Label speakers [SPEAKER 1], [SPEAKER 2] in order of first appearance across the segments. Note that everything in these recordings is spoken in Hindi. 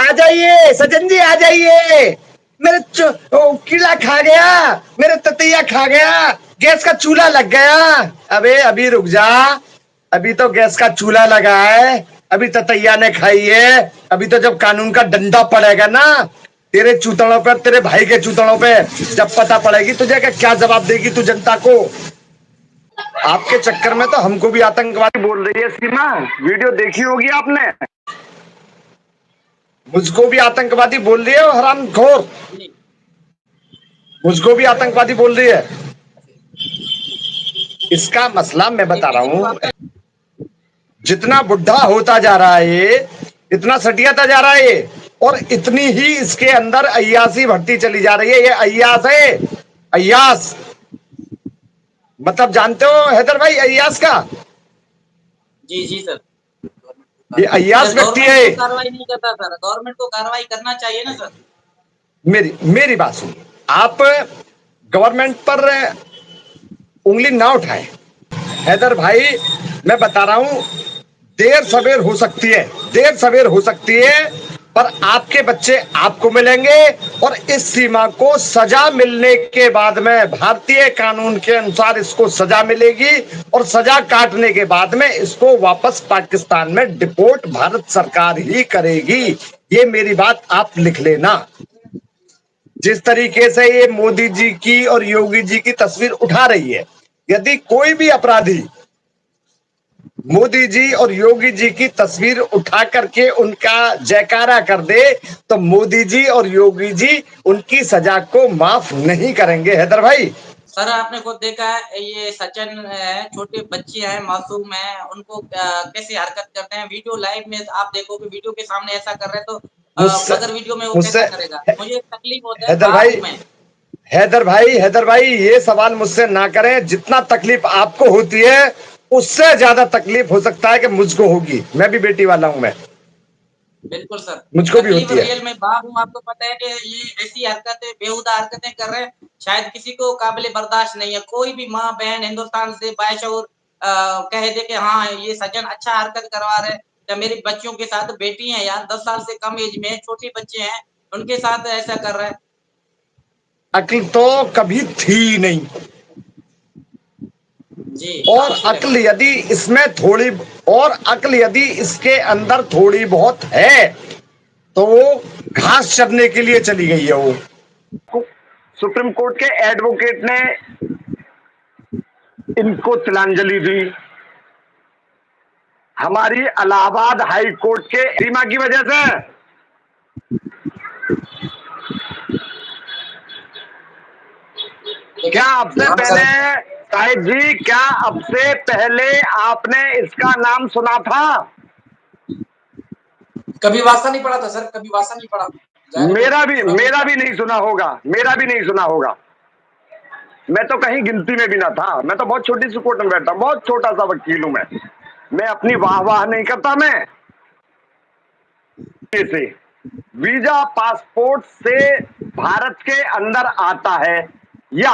[SPEAKER 1] आ जाइए सज्जन जी, आ जाइए। मेरे कीड़ा खा गया, मेरे ततैया खा गया, गैस का चूल्हा लग गया। अबे अभी रुक जा, अभी तो गैस का चूल्हा लगा है, अभी ततैया ने खाई है। अभी तो जब कानून का डंडा पड़ेगा ना तेरे चूतड़ों पे, तेरे भाई के चूतड़ों पे, जब पता पड़ेगी तुझे कि क्या जवाब देगी तू जनता को। आपके चक्कर में तो हमको भी आतंकवादी बोल रही है सीमा, वीडियो देखी होगी आपने। मुझको भी आतंकवादी बोल रही है वो हरामखोर, मुझको भी आतंकवादी बोल रही है। इसका मसला मैं बता रहा हूं, जितना बुढ़ा होता जा रहा है ये, इतना सटियाता जा रहा है ये, और इतनी ही इसके अंदर अय्यासी बढ़ती चली जा रही है। ये अय्यास है, अय्यास। मतलब जानते हो हैदर भाई अय्यास का?
[SPEAKER 2] जी जी सर।
[SPEAKER 1] ये अय्यास व्यक्ति है।
[SPEAKER 2] गवर्नमेंट तो कार्रवाई नहीं करता सर, गवर्नमेंट को कार्रवाई करना चाहिए ना सर।
[SPEAKER 1] मेरी मेरी बात सुनिए, आप गवर्नमेंट पर उंगली ना उठाएं। हैदर भाई मैं बता रहा हूं, देर सवेर हो सकती है, देर सवेर हो सकती है, पर आपके बच्चे आपको मिलेंगे। और इस सीमा को सजा मिलने के बाद में भारतीय कानून के अनुसार इसको सजा मिलेगी, और सजा काटने के बाद में इसको वापस पाकिस्तान में डिपोर्ट भारत सरकार ही करेगी। ये मेरी बात आप लिख लेना। जिस तरीके से ये मोदी जी की और योगी जी की तस्वीर उठा रही है, यदि कोई भी अपराधी मोदी जी और योगी जी की तस्वीर उठा करके उनका जयकारा कर दे, तो मोदी जी और योगी जी उनकी सजा को माफ नहीं करेंगे। हैदर भाई
[SPEAKER 2] सर आपने खुद देखा है, ये सचिन है, छोटे बच्चे हैं, मासूम हैं, उनको कैसे हरकत करते हैं। वीडियो लाइव में आप देखोगे, वीडियो के सामने ऐसा कर रहे हैं, तो
[SPEAKER 1] मुझसे
[SPEAKER 2] बगैर वीडियो में वो
[SPEAKER 1] मुझसे
[SPEAKER 2] कैसा करेगा। मुझे तकलीफ होता है
[SPEAKER 1] हैदर
[SPEAKER 2] बाद
[SPEAKER 1] भाई,
[SPEAKER 2] में।
[SPEAKER 1] हैदर भाई ये सवाल मुझसे ना करें। जितना तकलीफ आपको होती है उससे ज्यादा तकलीफ हो सकता है कि मुझको होगी। मैं भी बेटी वाला हूं, मैं,
[SPEAKER 2] बिल्कुल सर,
[SPEAKER 1] मुझको भी
[SPEAKER 2] तकलीफ
[SPEAKER 1] होती है।
[SPEAKER 2] रियल में बाप हूँ। आपको पता है कि ये ऐसी हरकतें, बेहुदा हरकतें कर रहे हैं, शायद किसी को काबिल बर्दाश्त नहीं है। कोई भी माँ बहन हिंदुस्तान से बाशऊर कह दे कि हाँ ये सज्जन अच्छा हरकत करवा रहे हैं। या मेरे बच्चों के साथ, बेटी है यार 10 साल से कम एज में, छोटे बच्चे हैं, उनके साथ ऐसा कर रहा है।
[SPEAKER 1] अक्ल तो कभी थी नहीं,
[SPEAKER 2] जी
[SPEAKER 1] और
[SPEAKER 2] आपकी
[SPEAKER 1] अक्ल
[SPEAKER 2] लगी।
[SPEAKER 1] यदि इसमें थोड़ी, और अक्ल यदि इसके अंदर थोड़ी बहुत है तो वो घास चरने के लिए चली गई है। वो सुप्रीम कोर्ट के एडवोकेट ने इनको तिलांजलि दी, हमारी इलाहाबाद हाई कोर्ट के सीमा की वजह से। क्या आपसे
[SPEAKER 2] हाँ
[SPEAKER 1] पहले,
[SPEAKER 2] सर,
[SPEAKER 1] साहिब जी, क्या आपसे पहले आपने इसका नाम सुना था?
[SPEAKER 2] कभी वास्ता नहीं पड़ा था सर, कभी वास्ता नहीं पड़ा।
[SPEAKER 1] मेरा भी नहीं सुना होगा, मेरा भी नहीं सुना होगा। मैं तो कहीं गिनती में भी ना था। मैं तो बहुत छोटी सी कोर्ट में बैठा, बहुत छोटा सा वकील हूं मैं अपनी वाह वाह नहीं करता। मैं से वीजा पासपोर्ट से भारत के अंदर आता है, या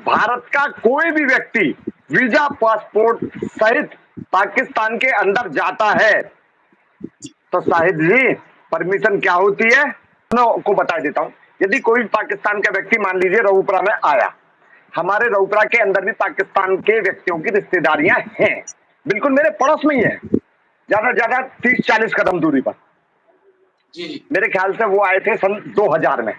[SPEAKER 1] भारत का कोई भी व्यक्ति वीजा पासपोर्ट सहित पाकिस्तान के अंदर जाता है, तो साहिब जी परमिशन क्या होती है मैं आपको बता देता हूं। यदि कोई पाकिस्तान का व्यक्ति मान लीजिए रऊपुरा में आया, हमारे रऊपुरा के अंदर भी पाकिस्तान के व्यक्तियों की रिश्तेदारियां हैं, बिल्कुल मेरे पड़ोस में ही है, ज्यादा 30-40 कदम दूरी पर।
[SPEAKER 2] जी जी।
[SPEAKER 1] मेरे ख्याल से वो आए थे सन 2000 में,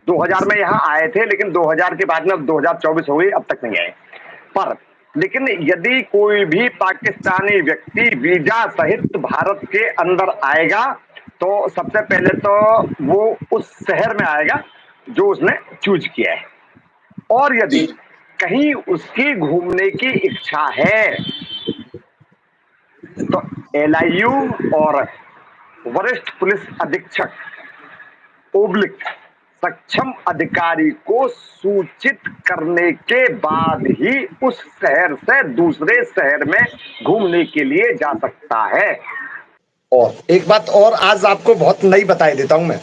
[SPEAKER 1] 2000 में यहाँ आए थे, लेकिन 2000 के बाद में अब 2024 हो गई, अब तक नहीं आए। पर लेकिन यदि कोई भी पाकिस्तानी व्यक्ति वीजा सहित भारत के अंदर आएगा, तो सबसे पहले तो वो उस शहर में आएगा जो उसने चूज किया है, और यदि कहीं उसकी घूमने की इच्छा है तो एलआईयू और वरिष्ठ पुलिस अधीक्षक ओब्लिक सक्षम अधिकारी को सूचित करने के बाद ही उस शहर से दूसरे शहर में घूमने के लिए जा सकता है। और एक बात और आज आपको बहुत नई बताई देता हूं मैं,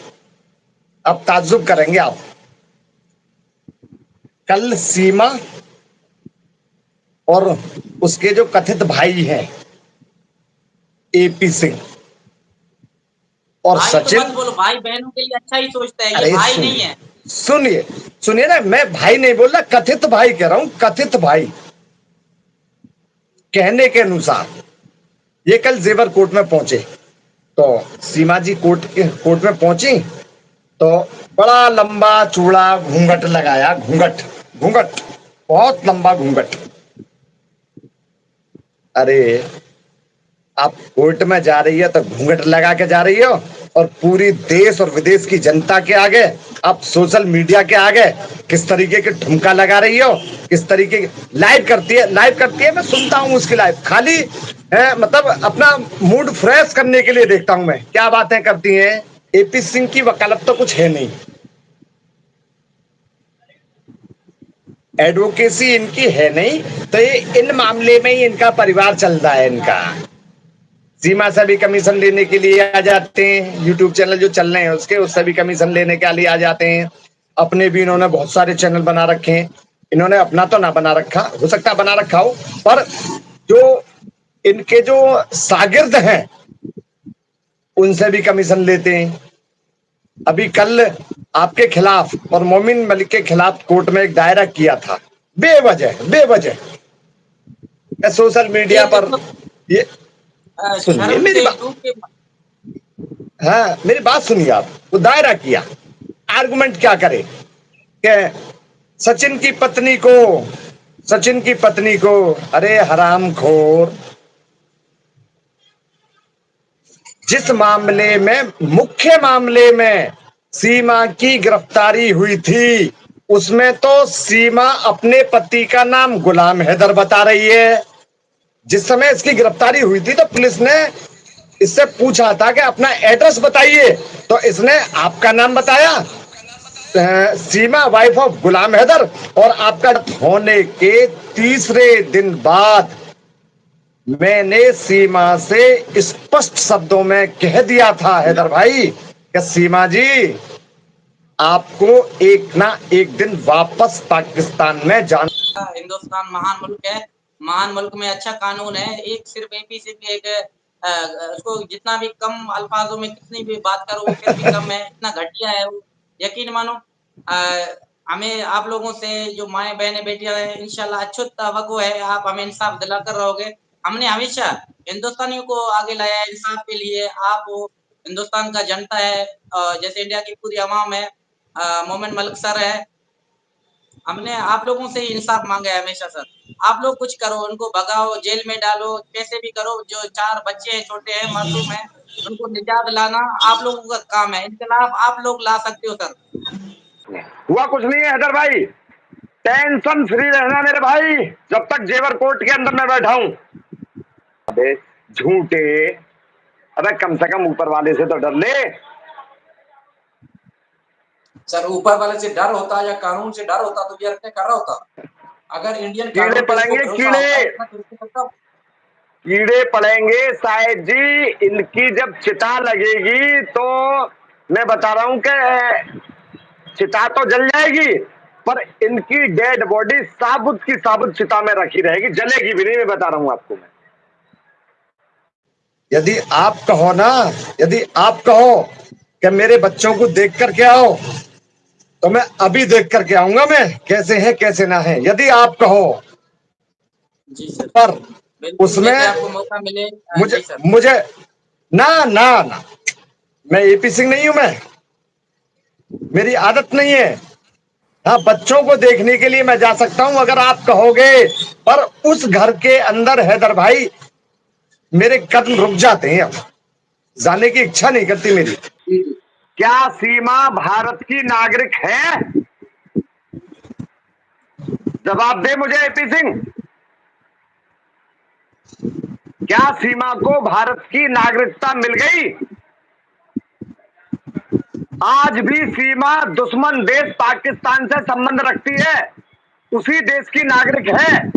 [SPEAKER 1] अब ताज्जुब करेंगे आप। कल सीमा और उसके जो कथित भाई हैं एपी सिंह, और
[SPEAKER 2] भाई तो मत
[SPEAKER 1] सचिन,
[SPEAKER 2] बोलो, भाई बहनों के लिए अच्छा ही सोचता है, ये
[SPEAKER 1] अरे
[SPEAKER 2] भाई नहीं है।
[SPEAKER 1] सुनिए सुनिए ना, मैं भाई नहीं बोल रहा, कथित भाई कह रहा हूं, कथित भाई कहने के अनुसार। ये कल जेवर कोर्ट में पहुंचे, तो सीमा जी कोर्ट में पहुंची, तो बड़ा लंबा चूड़ा घूंघट लगाया, घूंघट घूंघट, बहुत लंबा घूंघट। अरे आप कोर्ट में जा रही है तो घूंघट लगा के जा रही हो, और पूरी देश और विदेश की जनता के आगे, आप सोशल मीडिया के आगे किस तरीके के ठुमका लगा रही हो, किस तरीके की लाइव करती है। मैं सुनता हूं उसकी लाइव, खाली मतलब अपना मूड फ्रेश करने के लिए देखता हूं मैं, क्या बातें करती हैं। एपी सिंह की वकालत तो कुछ है नहीं, एडवोकेसी इनकी है नहीं, तो ये इन मामले में ही इनका परिवार चल रहा है। इनका सीमा से भी कमीशन लेने के लिए आ जाते हैं, यूट्यूब चैनल जो चल रहे हैं उसके, उससे भी कमीशन लेने के लिए आ जाते हैं। अपने भी इन्होंने बहुत सारे चैनल बना रखे हैं। इन्होंने अपना तो ना बना रखा, हो सकता है बना रखा हो, पर जो इनके जो शागिर्द हैं उनसे भी कमीशन लेते हैं। अभी कल आपके खिलाफ और मोमिन मलिक के खिलाफ कोर्ट में एक दायरा किया था, बेवजह बेवजह सोशल मीडिया
[SPEAKER 2] ये
[SPEAKER 1] पर।
[SPEAKER 2] देखो,
[SPEAKER 1] ये सुनिए
[SPEAKER 2] शर्म
[SPEAKER 1] मेरी
[SPEAKER 2] से
[SPEAKER 1] बात,
[SPEAKER 2] डूब के।
[SPEAKER 1] हाँ मेरी बात सुनिए आप। वो दायरा किया, आर्गुमेंट क्या करे कि सचिन की पत्नी को, सचिन की पत्नी को, अरे हरामखोर, जिस मामले में, मुख्य मामले में सीमा की गिरफ्तारी हुई थी, उसमें तो सीमा अपने पति का नाम गुलाम हैदर बता रही है। जिस समय इसकी गिरफ्तारी हुई थी तो पुलिस ने इससे पूछा था कि अपना एड्रेस बताइए, तो इसने आपका नाम बताया, सीमा वाइफ ऑफ गुलाम हैदर। और आपका होने के तीसरे दिन बाद मैंने सीमा से स्पष्ट शब्दों में कह दिया था, हैदर भाई, कि सीमा जी आपको एक ना एक दिन वापस पाकिस्तान में जाना।
[SPEAKER 2] हिंदुस्तान महान मुल्क है, महान मुल्क में अच्छा कानून है। एक सिर्फ एपी सिर्फ एक उसको जितना भी कम अल्फाजों में कितनी भी बात करो वो फिर भी कम है, इतना घटिया है वो। यकीन मानो, हमें आप लोगों से जो माए बहने बेटियां हैं, इंशाल्लाह अच्छी तवक्को है, आप हमें इंसाफ दिलाकर रहोगे। हमने हमेशा हिंदुस्तानियों को आगे लाया है इंसाफ के लिए। आप वो हिंदुस्तान का जनता है, जैसे इंडिया की पूरी अवाम है, मोमिन मलिक सर है, हमने आप लोगों से ही इंसाफ मांगा है हमेशा सर। आप लोग कुछ करो, उनको भगाओ, जेल में डालो, कैसे भी करो। जो 4 बच्चे हैं, छोटे हैं, मासूम हैं, उनको निजात लाना आप लोगों का काम है। इनकलाब आप लोग ला सकते हो सर।
[SPEAKER 1] हुआ कुछ नहीं है हैदर भाई, टेंशन फ्री रहना मेरे भाई, जब तक जेवर कोर्ट के अंदर मैं बैठा हूं। अबे झूठे, अबे कम से कम ऊपर वाले से तो डर ले।
[SPEAKER 2] सर ऊपर वाले से डर होता या कानून से डर होता तो ये हरकतें कर रहा होता। अगर इंडियन
[SPEAKER 1] कीड़े
[SPEAKER 2] कानून पे उसको
[SPEAKER 1] पड़ेंगे,
[SPEAKER 2] भरोसा होता
[SPEAKER 1] कीड़े
[SPEAKER 2] इतना तो करता।
[SPEAKER 1] कीड़े पड़ेंगे साहिब जी। इनकी जब चिता लगेगी तो मैं बता रहा हूं कि चिता तो जल जाएगी, पर इनकी डेड बॉडी साबुत की साबुत चिता में रखी रहेगी, जलेगी भी नहीं, मैं बता रहा हूं आपको मैं। यदि आप कहो ना, यदि आप कहो कि मेरे बच्चों को देख कर के आओ, तो मैं अभी देख करके आऊंगा मैं कैसे हैं कैसे ना है, यदि आप कहो।
[SPEAKER 2] जी सर,
[SPEAKER 1] पर
[SPEAKER 2] बिल्कुल
[SPEAKER 1] उसमें
[SPEAKER 2] जैसे आपको मौका मिले।
[SPEAKER 1] मुझे
[SPEAKER 2] जी सर।
[SPEAKER 1] मुझे ना ना ना, मैं एपी सिंह नहीं हूं, मैं, मेरी आदत नहीं है। हाँ, बच्चों को देखने के लिए मैं जा सकता हूं अगर आप कहोगे, पर उस घर के अंदर हैदर भाई मेरे कदम रुक जाते हैं, अब जाने की इच्छा नहीं करती मेरी। क्या सीमा भारत की नागरिक है? जवाब दे मुझे एपी सिंह, क्या सीमा को भारत की नागरिकता मिल गई? आज भी सीमा दुश्मन देश पाकिस्तान से संबंध रखती है, उसी देश की नागरिक है,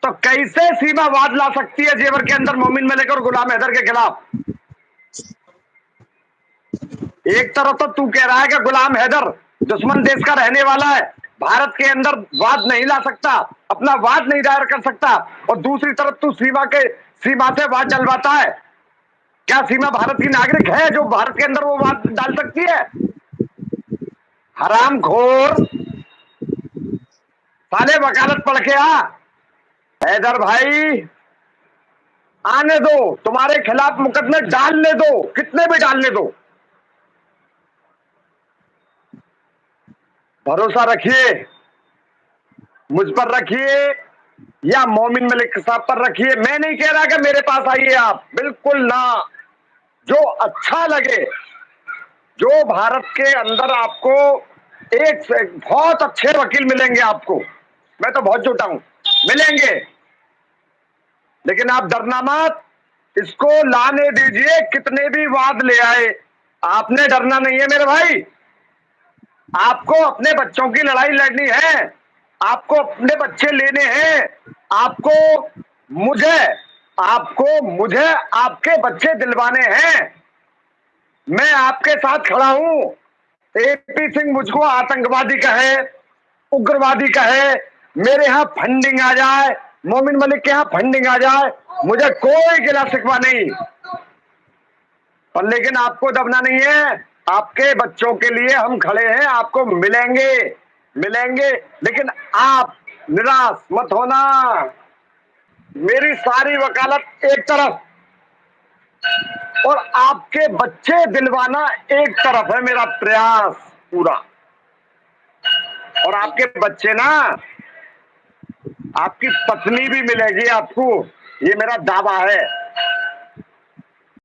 [SPEAKER 1] तो कैसे सीमा वाद ला सकती है जेवर के अंदर मोमिन मलिक और गुलाम हैदर के खिलाफ? एक तरफ तो तू कह रहा है कि गुलाम हैदर दुश्मन देश का रहने वाला है, भारत के अंदर वाद नहीं ला सकता, अपना वाद नहीं दायर कर सकता, और दूसरी तरफ तू सीमा से वाद डलवाता है। क्या सीमा भारत की नागरिक है जो भारत के अंदर वो बात डाल सकती है? हरामखोर, साले वकालत पढ़ के आ। हैदर भाई आने दो, तुम्हारे खिलाफ मुकदमे डालने दो, कितने भी डालने दो। भरोसा रखिए, मुझ पर रखिए या मोमिन मलिक साहब पर रखिए। मैं नहीं कह रहा कि मेरे पास आइए आप, बिल्कुल ना। जो अच्छा लगे, जो भारत के अंदर आपको एक से एक बहुत अच्छे वकील मिलेंगे आपको, मैं तो बहुत झूठा हूं, मिलेंगे। लेकिन आप डरना मत, इसको लाने दीजिए, कितने भी वाद ले आए, आपने डरना नहीं है मेरे भाई। आपको अपने बच्चों की लड़ाई लड़नी है, आपको अपने बच्चे लेने हैं, आपको मुझे आपके बच्चे दिलवाने हैं। मैं आपके साथ खड़ा हूं। एपी सिंह मुझको आतंकवादी कहे, उग्रवादी कहे, मेरे यहां फंडिंग आ जाए, मोमिन मलिक के यहां फंडिंग आ जाए, मुझे कोई गिला शिकवा नहीं। पर लेकिन आपको दबना नहीं है, आपके बच्चों के लिए हम खड़े हैं, आपको मिलेंगे। लेकिन आप निराश मत होना। मेरी सारी वकालत एक तरफ और आपके बच्चे दिलवाना एक तरफ है, मेरा प्रयास पूरा। और आपके बच्चे ना, आपकी पत्नी भी मिलेगी आपको, ये मेरा दावा है।